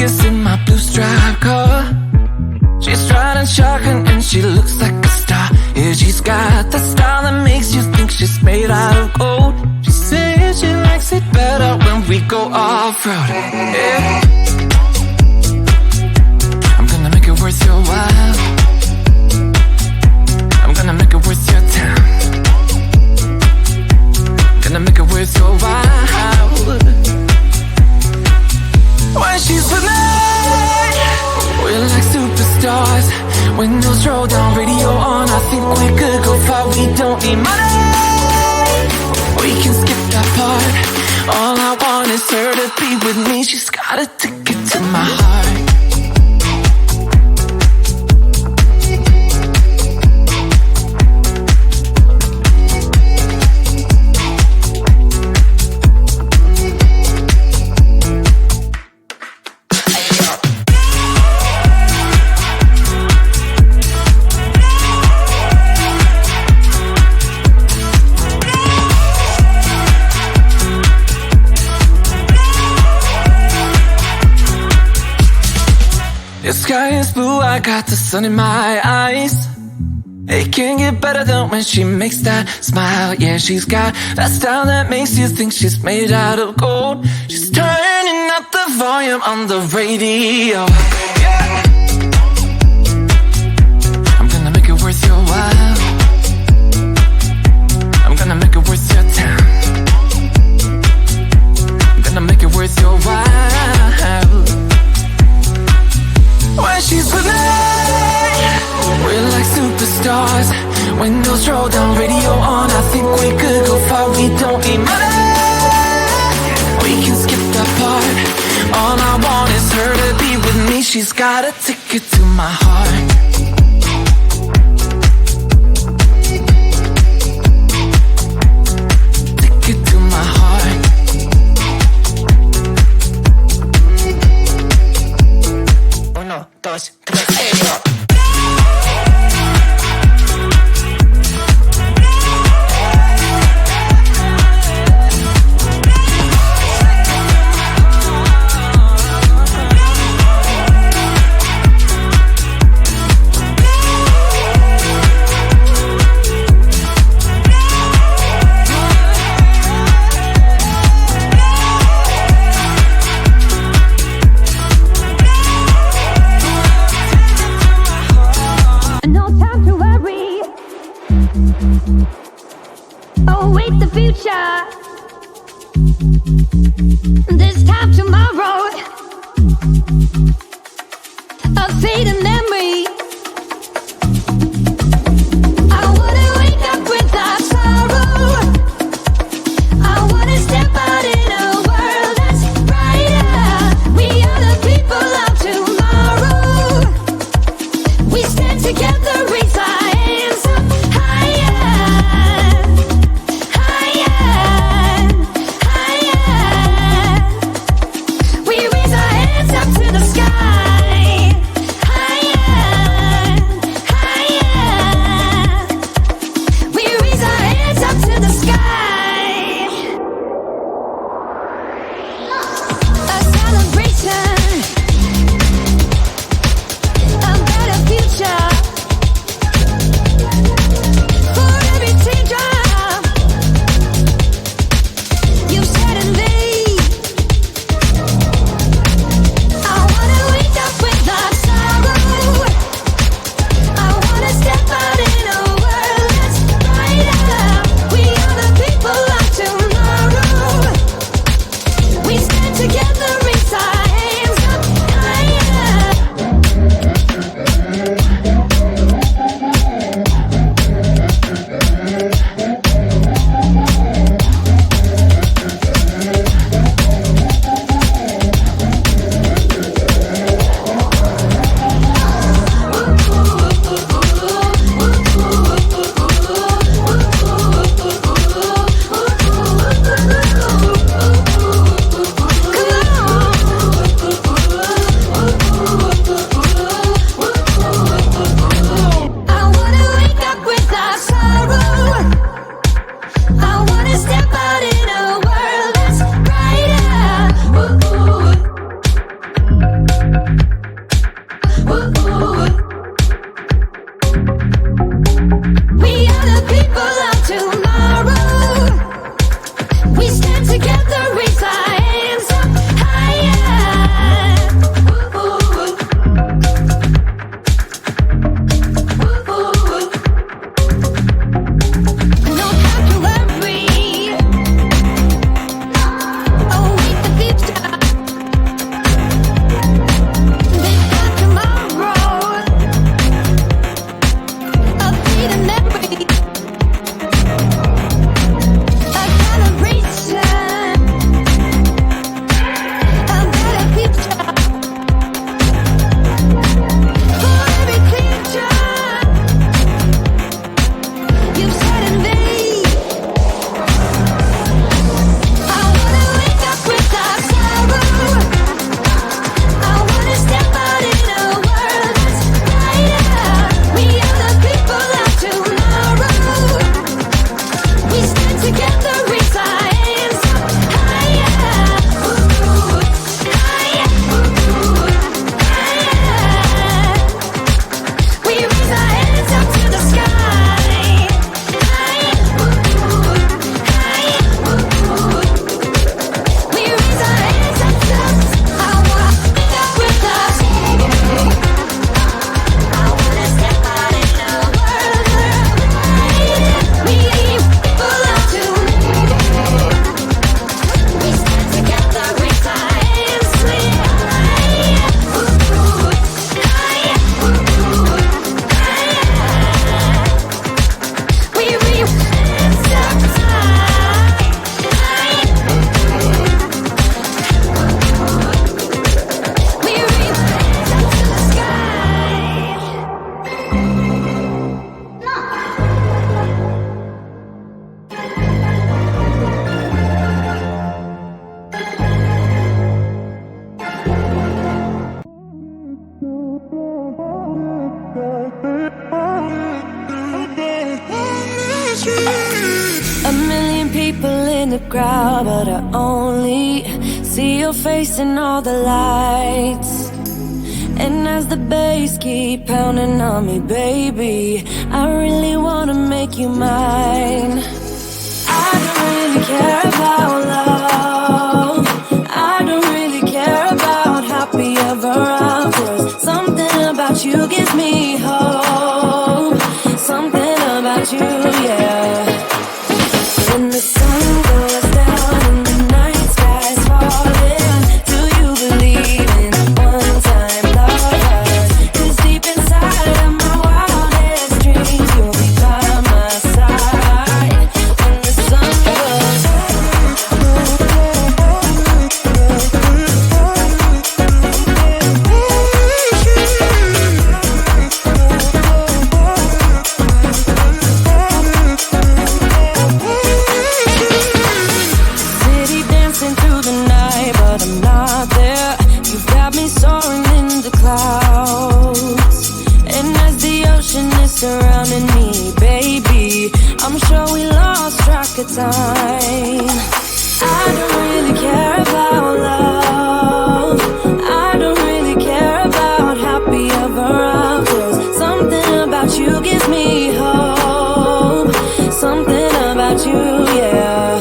Vegas in my blue striped car. She's riding shotgun and she looks like a star. Yeah, she's got the style that makes you think she's made out of gold. She says she likes it better when we go off-road. Yeah. I'm gonna make it worth your while. I'm gonna make it worth your time. Gonna make it worth your while. When she's with me, we're like superstars. Windows roll down, radio on. I think we could go far. We don't need money. We can skip that part. All I want is her to be with me. She's got a ticket to my heart. The sky is blue, I got the sun in my eyes. It can't get better than when she makes that smile. Yeah, she's got that style that makes you think she's made out of gold. She's turning up the volume on the radio. Yeah. I'm gonna make it worth your while. I'm gonna make it worth your time. I'm gonna make it worth your while. When she's with me, we're like superstars. Windows roll down, radio on. I think we could go far. We don't need money. We can skip that part. All I want is her to be with me. She's got a ticket to my heart. Ticket to my heart. Uno, dos, tres, await the future. This time tomorrow, a fading memory. I wanna wake up without sorrow. I wanna step out in a world that's brighter. We are the people of tomorrow. We stand together, raise our hands up higher. Together, raise our hands. crowd, but I only see your face in all the lights. And as the bass keep pounding on me, baby, I really wanna make you mine. I don't really care about love. I don't really care about happy ever after. Something about you gives me hope. Something about you, yeah. When the sun goes down and the night sky's falling, do you believe in one-time lovers? 'Cause deep inside of my wildest dreams, you'll be by my side when the sun goes City dancing through the night, but I'm not there. You've got me soaring in the clouds. And as the ocean is surrounding me, baby, I'm sure we lost track of time. I don't really care about love. I don't really care about happy ever after. Something about you gives me hope. Something about you, yeah.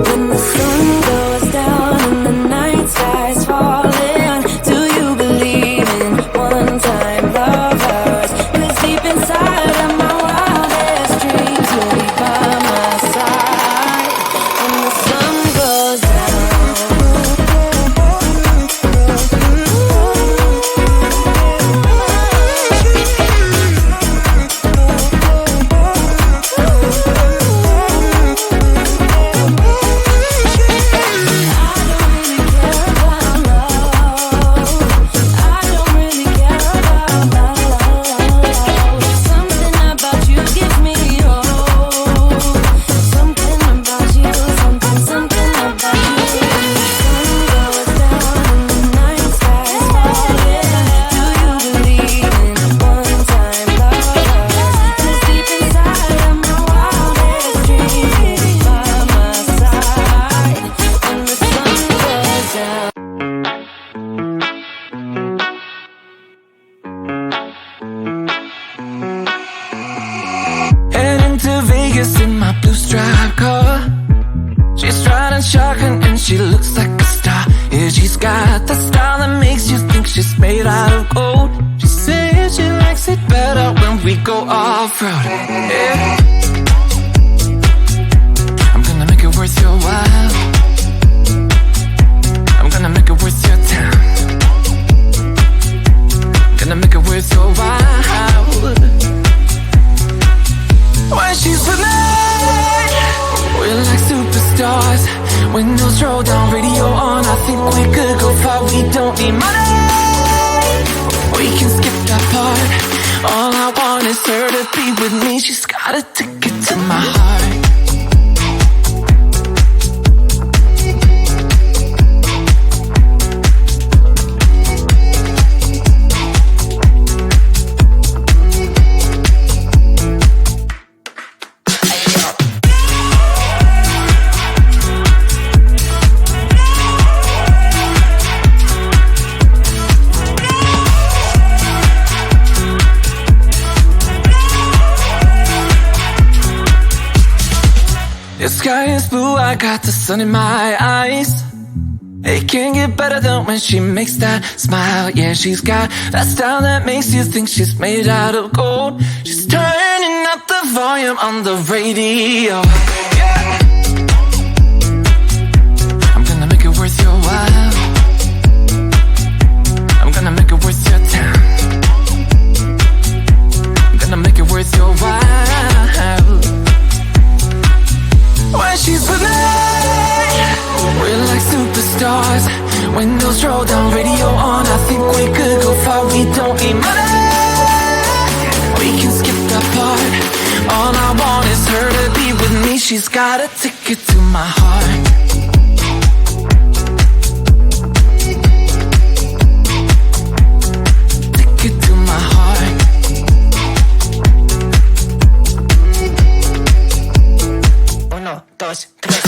When the sun goes down and the night sky's falling, do you believe in one-time lovers? 'Cause deep inside of my wildest dreams, you'll be by my side when the sun goes down. Heading to Vegas in my blue striped car. She's riding shotgun and she looks like a star. Yeah, she's got the style that makes you think she's made out of gold. She says she likes it better when we go off-road. Yeah. I'm gonna make it worth your while. I'm gonna make it worth your time. Gonna make it worth your while. When she's with me, we're like superstars. Windows roll down, radio on. I think we could go far. We don't need money. We can skip that part. All I want is her to be with me. She's got a ticket to my heart. The sky is blue, I got the sun in my eyes. It can't get better than when she makes that smile. Yeah, she's got that style that makes you think she's made out of gold. She's turning up the volume on the radio. Yeah. I'm gonna make it worth your while. I'm gonna make it worth your time. I'm gonna make it worth your while. When she's with me, we're like superstars. Windows roll down, radio on. I think we could go far. We don't need money. We can skip that part. All I want is her to be with me. She's got a ticket to my heart. Ticket to my heart. Uno, dos, tres,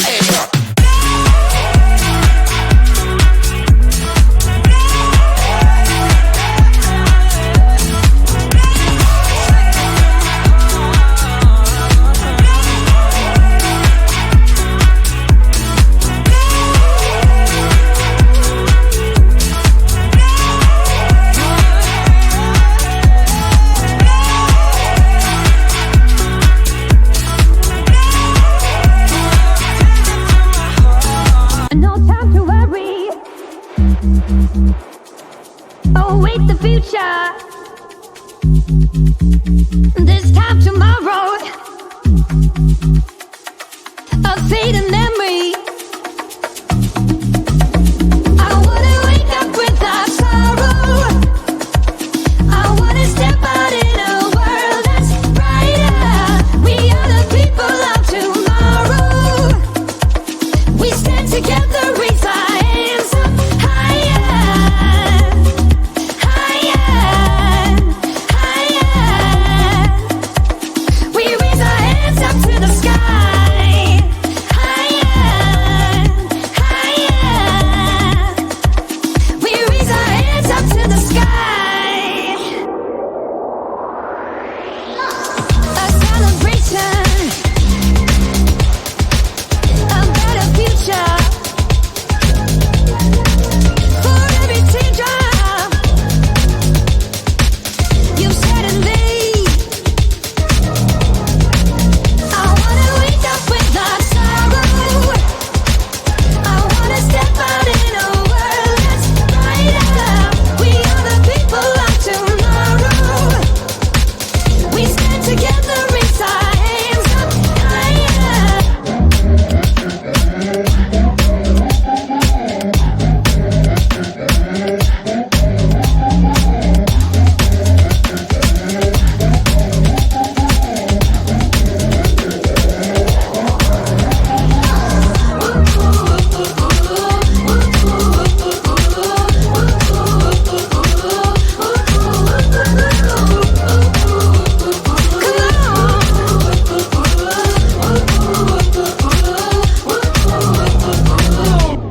No time to worry. Await the future. This time tomorrow. A fading memory. I wanna wake up without sorrow. I wanna step out in a world that's brighter. We are the people of tomorrow. We stand together, raise our hands up higher, higher, higher. We raise our hands up to the sky, higher, higher. We raise our hands up to the sky. A celebration, a better future. For every teardrop you've shed and laid. I wanna wake up without sorrow. I wanna step out in a world that's brighter. We are the people of tomorrow. We stand together, raise our hands up higher.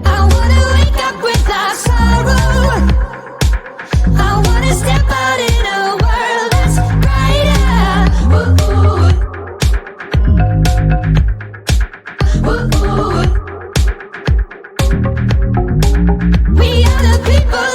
I wanna wake up without sorrow. I wanna step out in a world that's brighter. We are the people